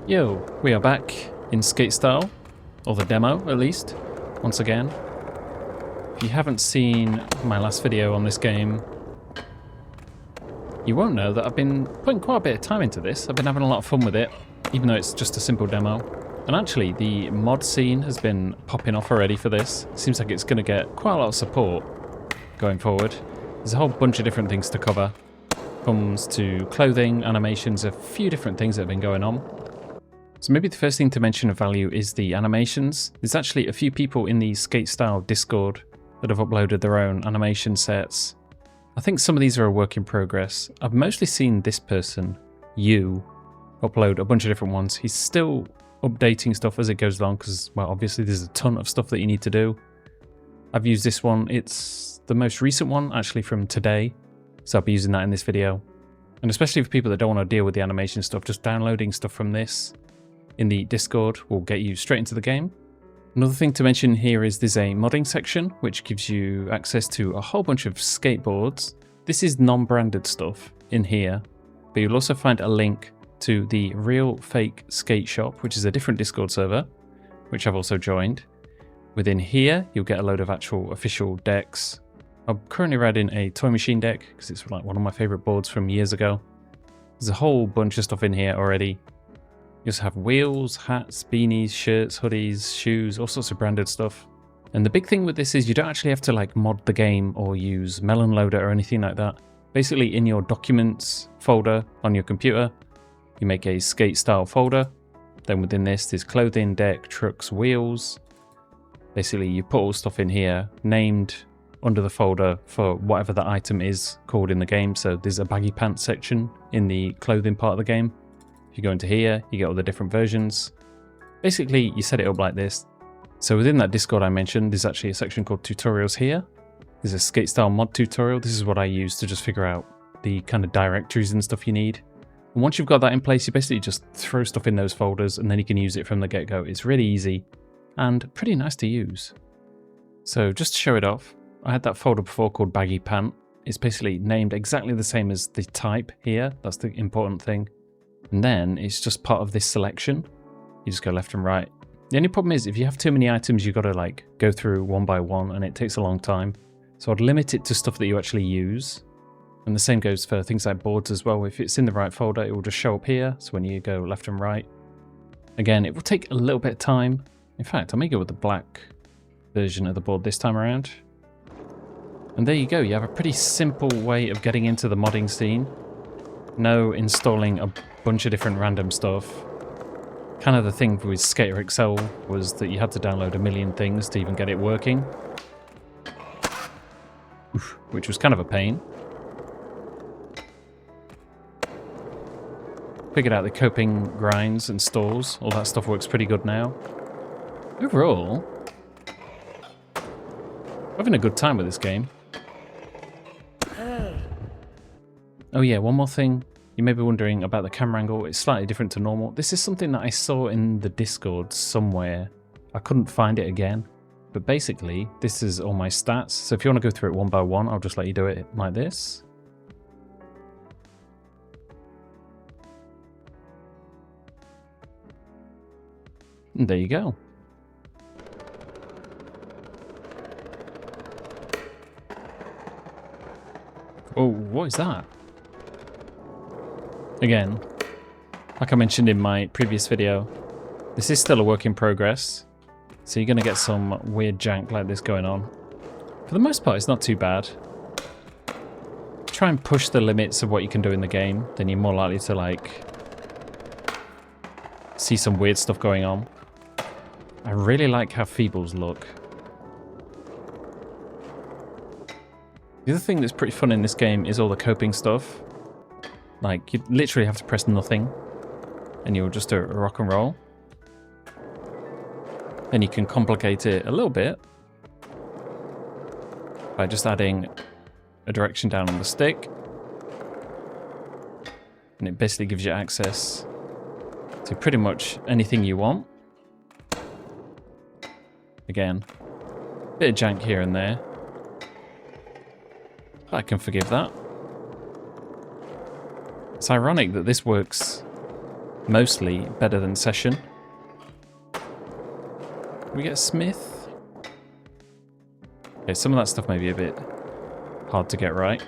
Yo, we are back in skate style, or the demo at least, once again. If you haven't seen my last video on this game, you won't know that I've been putting quite a bit of time into this. I've been having a lot of fun with it, even though it's just a simple demo. And actually, the mod scene has been popping off already for this. Seems like it's going to get quite a lot of support going forward. There's a whole bunch of different things to cover. Comes to clothing, animations, a few different things that have been going on. So maybe the first thing to mention of value is the animations. There's actually a few people in the Skate Style Discord that have uploaded their own animation sets. I think some of these are a work in progress. I've mostly seen this person, you, upload a bunch of different ones. He's still updating stuff as it goes along because, well, obviously there's a ton of stuff that you need to do. I've used this one. It's the most recent one, actually, from today. So I'll be using that in this video. And especially for people that don't want to deal with the animation stuff, just downloading stuff from this in the Discord will get you straight into the game. Another thing to mention here is there's a modding section which gives you access to a whole bunch of skateboards. This is non-branded stuff in here, but you'll also find a link to the Real Fake Skate Shop, which is a different Discord server, which I've also joined. Within here, you'll get a load of actual official decks. I'm currently riding a Toy Machine deck because it's like one of my favorite boards from years ago. There's a whole bunch of stuff in here already. You also have wheels, hats, beanies, shirts, hoodies, shoes, all sorts of branded stuff. And the big thing with this is you don't actually have to like mod the game or use Melon Loader or anything like that. Basically in your documents folder on your computer, you make a skate style folder. Then within this, there's clothing, deck, trucks, wheels. Basically you put all stuff in here named under the folder for whatever the item is called in the game. So there's a baggy pants section in the clothing part of the game. If you go into here, you get all the different versions. Basically, you set it up like this. So within that Discord I mentioned, there's actually a section called tutorials here. There's a skate style mod tutorial. This is what I use to just figure out the kind of directories and stuff you need. And once you've got that in place, you basically just throw stuff in those folders and then you can use it from the get-go. It's really easy and pretty nice to use. So just to show it off, I had that folder before called baggy pant. It's basically named exactly the same as the type here. That's the important thing. And then it's just part of this selection. You just go left and right. The only problem is if you have too many items, you've got to like go through one by one and it takes a long time. So I'd limit it to stuff that you actually use. And the same goes for things like boards as well. If it's in the right folder, it will just show up here. So when you go left and right, again, it will take a little bit of time. In fact, I may go with the black version of the board this time around. And there you go. You have a pretty simple way of getting into the modding scene. No installing a bunch of different random stuff. Kind of the thing with Skater XL was that you had to download a million things to even get it working. Oof, which was kind of a pain. Figured out the coping grinds and stalls. All that stuff works pretty good now. Overall, I'm having a good time with this game. Oh yeah, one more thing. You may be wondering about the camera angle. It's slightly different to normal. This is something that I saw in the Discord somewhere. I couldn't find it again. But basically, this is all my stats. So if you want to go through it one by one, I'll just let you do it like this. And there you go. Oh, what is that? Again, like I mentioned in my previous video, this is still a work in progress, so you're going to get some weird jank like this going on. For the most part, it's not too bad. Try and push the limits of what you can do in the game, then you're more likely to like see some weird stuff going on. I really like how feebles look. The other thing that's pretty fun in this game is all the coping stuff. Like, you literally have to press nothing, and you'll just do a rock and roll. Then you can complicate it a little bit by just adding a direction down on the stick. And it basically gives you access to pretty much anything you want. Again, bit of jank here and there. But I can forgive that. It's ironic that this works mostly better than Session. We get a Smith. Okay, some of that stuff may be a bit hard to get right.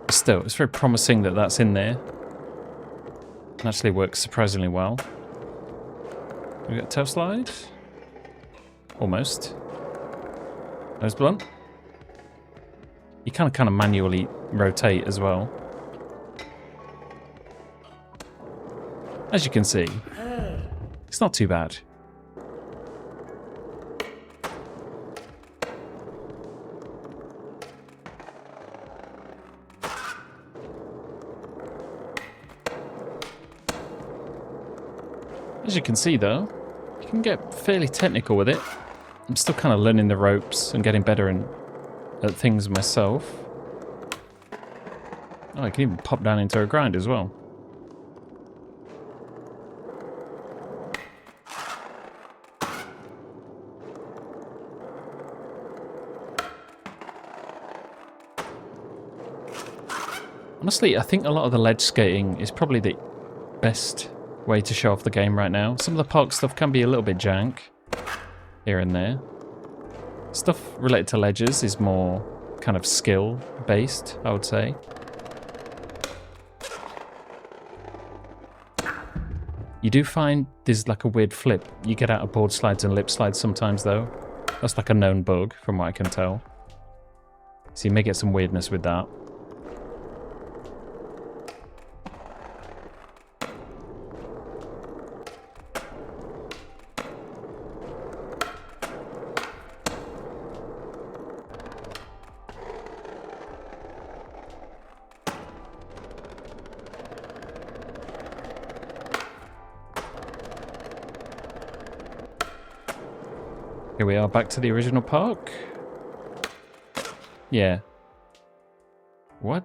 But still, it's very promising that that's in there. It actually works surprisingly well. We got tail slide. Almost. Nose blunt. You kind of manually rotate as well. As you can see, it's not too bad. As you can see though, you can get fairly technical with it. I'm still kind of learning the ropes and getting better at things myself. Oh, I can even pop down into a grind as well. Honestly, I think a lot of the ledge skating is probably the best way to show off the game right now. Some of the park stuff can be a little bit jank here and there. Stuff related to ledges is more kind of skill based, I would say. You do find there's like a weird flip. You get out of board slides and lip slides sometimes though. That's like a known bug from what I can tell. So you may get some weirdness with that. Here we are, back to the original park. Yeah. What?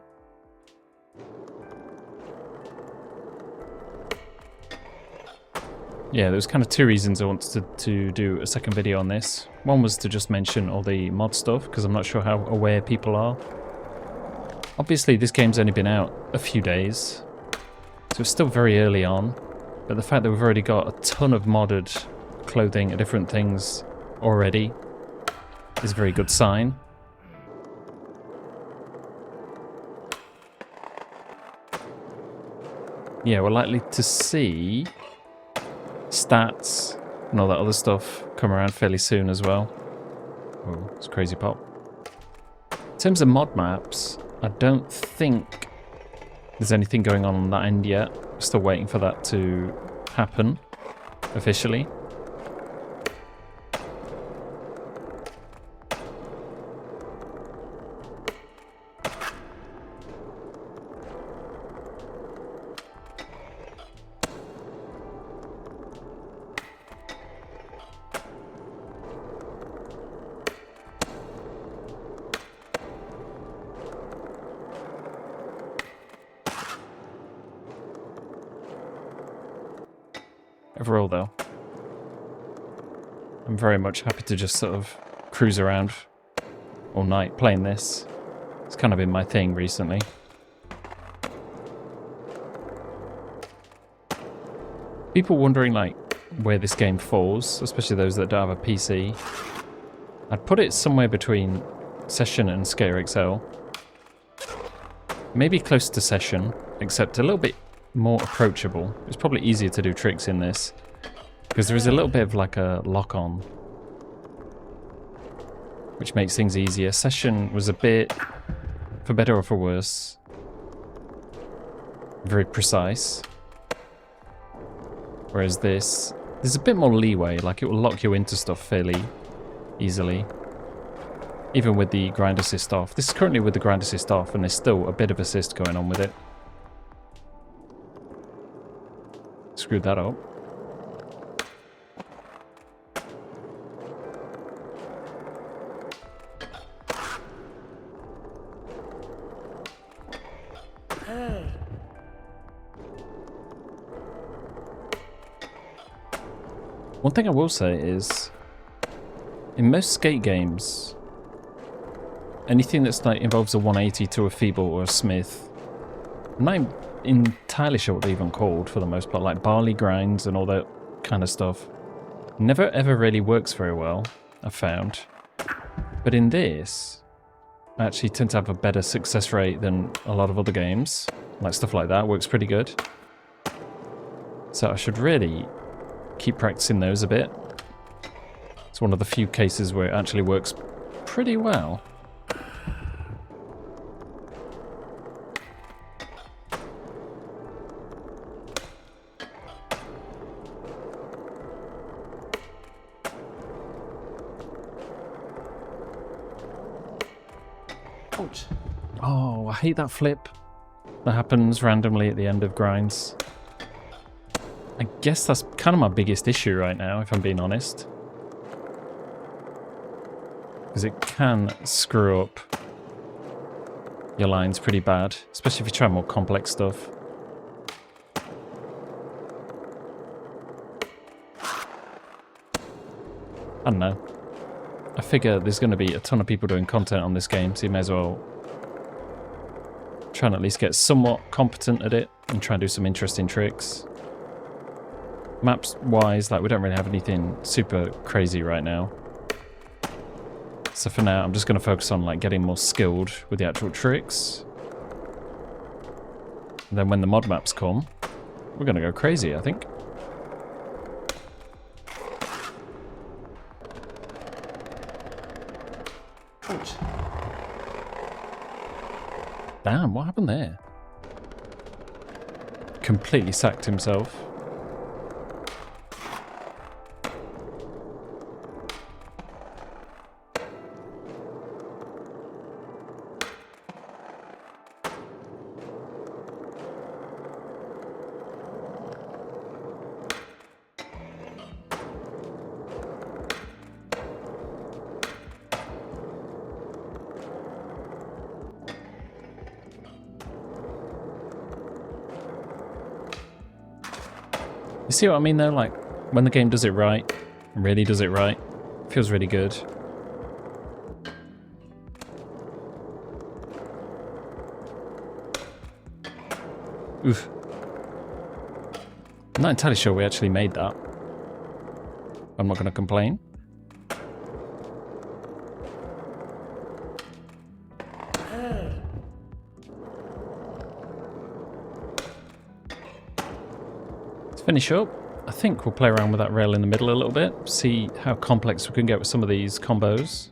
Yeah, there was kind of two reasons I wanted to do a second video on this. One was to just mention all the mod stuff, because I'm not sure how aware people are. Obviously, this game's only been out a few days, so it's still very early on. But the fact that we've already got a ton of modded clothing and different things already is a very good sign. Yeah, we're likely to see stats and all that other stuff come around fairly soon as well. Oh, it's crazy pop. In terms of mod maps, I don't think there's anything going on that end yet. Still waiting for that to happen officially. Overall though, I'm very much happy to just sort of cruise around all night playing this. It's kind of been my thing recently. People wondering like where this game falls, especially those that don't have a PC. I'd put it somewhere between Session and Skater XL. Maybe close to Session, except a little bit more approachable. It's probably easier to do tricks in this because there is a little bit of like a lock-on, which makes things easier. Session was a bit, for better or for worse, very precise, whereas this, there's a bit more leeway. Like it will lock you into stuff fairly easily, even with the grind assist off. This is currently with the grind assist off, and there's still a bit of assist going on with it. Screwed that up. One thing I will say is, in most skate games, anything that's like involves a 180 to a feeble or a smith I'm not entirely sure what they're even called for the most part, like barley grinds and all that kind of stuff. Never ever really works very well, I've found. But in this, I actually tend to have a better success rate than a lot of other games. Like stuff like that works pretty good. So I should really keep practicing those a bit. It's one of the few cases where it actually works pretty well. Ouch. Oh, I hate that flip that happens randomly at the end of grinds. I guess that's kind of my biggest issue right now, if I'm being honest. Because it can screw up your lines pretty bad, especially if you try more complex stuff. I don't know. I figure there's going to be a ton of people doing content on this game, so you may as well try and at least get somewhat competent at it and try and do some interesting tricks. Maps-wise, like, we don't really have anything super crazy right now. So for now, I'm just going to focus on, like, getting more skilled with the actual tricks. And then when the mod maps come, we're going to go crazy, I think. Ouch. Damn, what happened there? Completely sacked himself. You see what I mean though? Like, when the game does it right, really does it right, it feels really good. Oof. I'm not entirely sure we actually made that. I'm not going to complain. Finish up. I think we'll play around with that rail in the middle a little bit, see how complex we can get with some of these combos.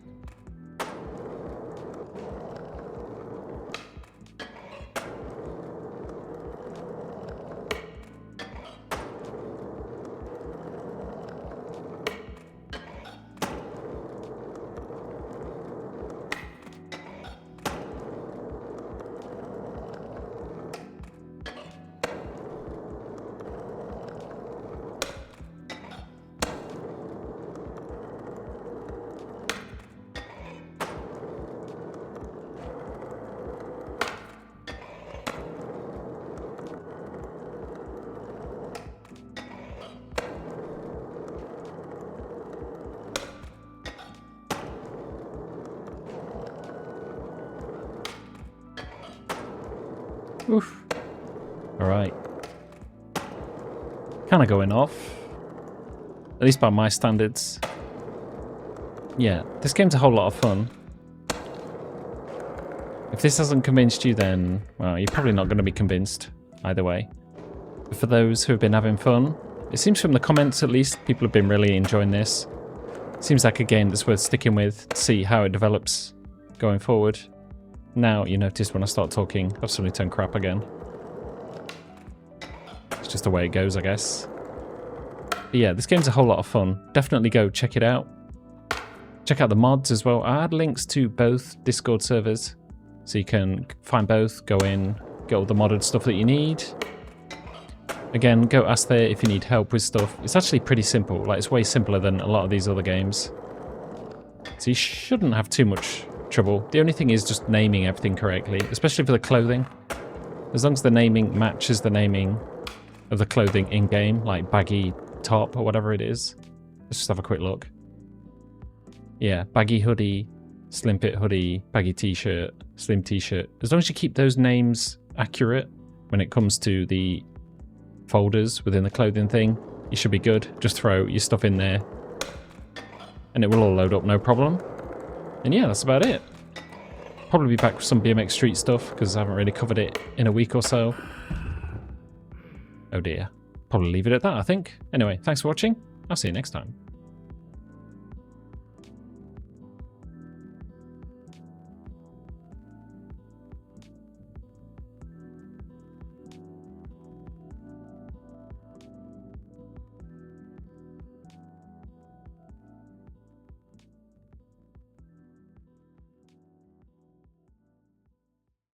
Oof. Alright. Kind of going off. At least by my standards. Yeah, this game's a whole lot of fun. If this hasn't convinced you, then, well, you're probably not going to be convinced either way. But for those who have been having fun, it seems from the comments at least, people have been really enjoying this. Seems like a game that's worth sticking with to see how it develops going forward. Now, you notice when I start talking, I've suddenly turned crap again. It's just the way it goes, I guess. But yeah, this game's a whole lot of fun. Definitely go check it out. Check out the mods as well. I add links to both Discord servers, so you can find both, go in, get all the modded stuff that you need. Again, go ask there if you need help with stuff. It's actually pretty simple. Like, it's way simpler than a lot of these other games. So you shouldn't have too much trouble. The only thing is just naming everything correctly, especially for the clothing. As long as the naming matches the naming of the clothing in-game, like baggy top or whatever it is. Let's just have a quick look. Yeah, baggy hoodie, slim fit hoodie, baggy t-shirt, slim t-shirt. As long as you keep those names accurate, when it comes to the folders within the clothing thing. You should be good. Just throw your stuff in there and it will all load up, no problem. And yeah, that's about it. Probably be back with some BMX Street stuff because I haven't really covered it in a week or so. Oh dear. Probably leave it at that, I think. Anyway, thanks for watching. I'll see you next time.